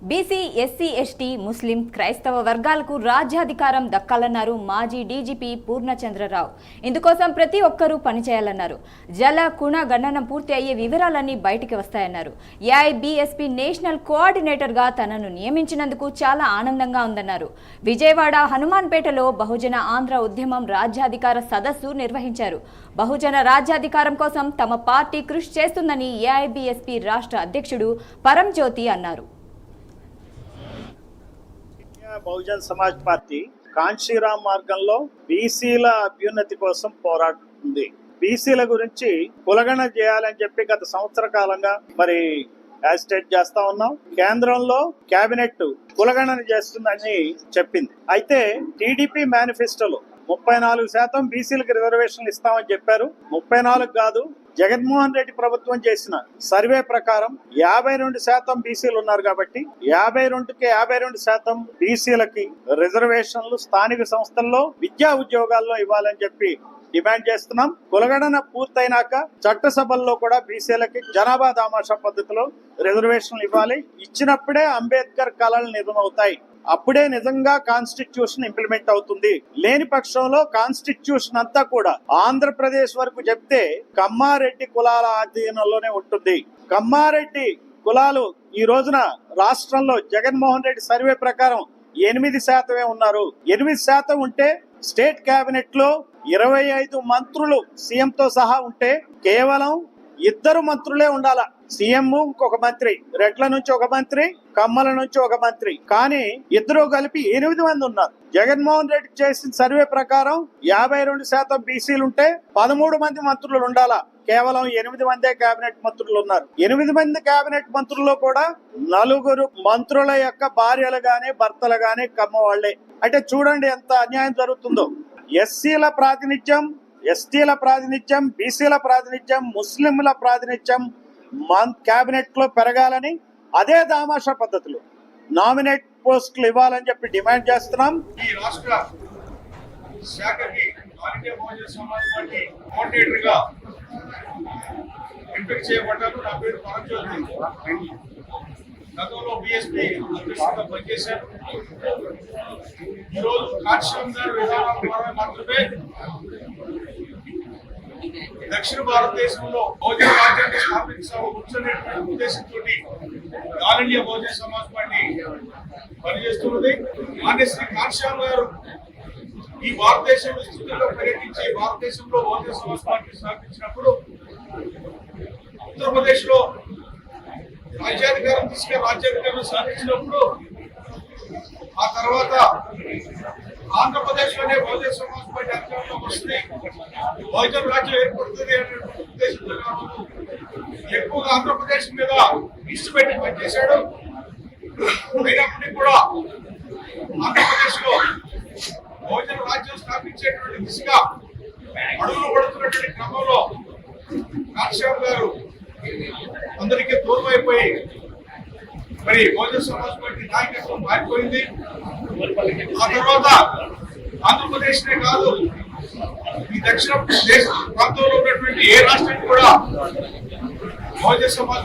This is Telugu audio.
బీసీ, ఎస్సీ, ఎస్టీ, ముస్లిం, క్రైస్తవ వర్గాలకు రాజ్యాధికారం దక్కాలన్నారు మాజీ డీజీపీ పూర్ణచంద్రరావు. ఇందుకోసం ప్రతి ఒక్కరూ పనిచేయాలన్నారు. జల కుణ గణన పూర్తి అయ్యే వివరాలన్నీ బయటికి వస్తాయన్నారు. ఏఐబీఎస్పీ నేషనల్ కోఆర్డినేటర్గా తనను నియమించినందుకు చాలా ఆనందంగా ఉందన్నారు. విజయవాడ హనుమాన్పేటలో బహుజన ఆంధ్ర ఉద్యమం రాజ్యాధికార సదస్సు నిర్వహించారు. బహుజన రాజ్యాధికారం కోసం తమ పార్టీ కృషి చేస్తుందని ఏఐబీఎస్పీ రాష్ట్ర అధ్యక్షుడు పరంజ్యోతి అన్నారు. బహుజన్ సమాజ్ పార్టీ కాంశీరామ్ మార్గంలో బీసీల అభ్యున్నతి కోసం పోరాడుతుంది. బీసీల గురించి కులగణన చేయాలని చెప్పి గత సంవత్సర కాలంగా మరి యాజిటేట్ చేస్తా ఉన్నాం. కేంద్రంలో కేబినెట్ కులగణన చేస్తుందని చెప్పింది. అయితే టీడీపీ మేనిఫెస్టోలో 34% బీసీలకు రిజర్వేషన్లు ఇస్తామని చెప్పారు. 34 కాదు, జగన్మోహన్ రెడ్డి ప్రభుత్వం చేసిన సర్వే ప్రకారం 52% బీసీలు ఉన్నారు కాబట్టి 52% బీసీలకి రిజర్వేషన్లు స్థానిక సంస్థల్లో విద్యా ఉద్యోగాల్లో ఇవ్వాలని చెప్పి డిమాండ్ చేస్తున్నాం. కులగణన పూర్తయినాక చట్టసభల్లో కూడా బీసీలకి జనాభా దామాషా పద్ధతిలో రిజర్వేషన్లు ఇవ్వాలి. ఇచ్చినప్పుడే అంబేద్కర్ కళలు నిజమవుతాయి. అప్పుడే నిజంగా కాన్స్టిట్యూషన్ ఇంప్లిమెంట్ అవుతుంది. లేని పక్షంలో కాన్స్టిట్యూషన్ అంతా కూడా ఆంధ్రప్రదేశ్ వరకు చెప్తే కమ్మారెడ్డి కులాల ఆధీనంలోనే ఉంటుంది. కమ్మారెడ్డి కులాలు ఈ రోజున రాష్ట్రంలో జగన్మోహన్ రెడ్డి సర్వే ప్రకారం 8% ఉన్నారు. 8% ఉంటే స్టేట్ కేబినెట్ లో 25 మంత్రులు సీఎం తో సహా ఉంటే కేవలం 2 మంత్రులే ఉండాల. సీఎం ఇంకొక మంత్రి, రెడ్ల నుంచి ఒక మంత్రి, కమ్మల నుంచి ఒక మంత్రి. కానీ ఇద్దరు కలిపి 8 మంది ఉన్నారు. జగన్మోహన్ రెడ్డి చేసిన సర్వే ప్రకారం 52% బీసీలు ఉంటే 13 మంది మంత్రులు ఉండాలా. కేవలం 8 మందే కేబినెట్ మంత్రులు ఉన్నారు. 8 మంది కేబినెట్ మంత్రుల్లో కూడా 4 మంత్రుల యొక్క భార్యలు గాని భర్తలు గాని కమ్మ వాళ్లే. అంటే చూడండి ఎంత అన్యాయం జరుగుతుందో. ఎస్సీల ప్రాతినిధ్యం, ఎస్టీల ప్రాతినిధ్యం, బీసీల ప్రాతినిధ్యం, ముస్లింల ప్రాతినిధ్యం కేబినెట్ లో పెరగాలని, అదే దామాషా పద్ధతిలో నామినేట్ పోస్టులు ఇవ్వాలని చెప్పి డిమాండ్ చేస్తున్నాం. ఈ రాష్ట్ర శాఖకి బహుజన సమాజ్ పార్టీ కోఆర్డినేటర్ గా ఎంపిక చేయబడ్డారు. నా పేరు పరంజ్యోతి. గతంలో బీఎస్పీ అధ్యక్షుడిగా పనిచేశారు. ఈరోజు కాంశీరామ్ గారి విధానాల ద్వారా మాత్రమే దక్షిణ భారతదేశంలో బహుజన రాజ్యాన్ని స్థాపించాలనే ఉద్దేశంతో all India Bahujan Samaj party పనిచేస్తున్నది. శ్రీ కాంశీరామ్ గారు ఈ భారతదేశంలో స్థితిలో పర్యటించి భారతదేశంలో బహుజన సమాజ్ పార్టీ స్థాపించినప్పుడు ఉత్తరప్రదేశ్ లో రాజ్యాధికారం రాజ్యాధికారం సాధించినప్పుడు ఆ తర్వాత ఆంధ్రప్రదేశ్ లోనే బహుజన సమాజ్ పార్టీ అధికారంలోకి వస్తుంది, బహుజన రాజ్యం ఏర్పడుతుంది అనే ఉద్దేశంతో ఎక్కువగా ఆంధ్రప్రదేశ్ మీద ఇష్ట పెట్టి పనిచేశాడు. అయినప్పటికీ కూడా ఆంధ్రప్రదేశ్ లో బహుజన రాజ్యం స్థాపించేటువంటి దిశగా అడుగులు పడుతున్నటువంటి క్రమంలో కాంశీరామ్ గారు అందరికీ దూరం అయిపోయి మరి బహుజన సమాజ్ పార్టీ నాయకత్వం మారిపోయింది. ఆ తర్వాత ఆంధ్రప్రదేశ్ నే కాదు, ఈ దక్షిణ దేశ ప్రాంతంలో ఉన్నటువంటి ఏ రాష్ట్రానికి కూడా బహుజన సమాజ్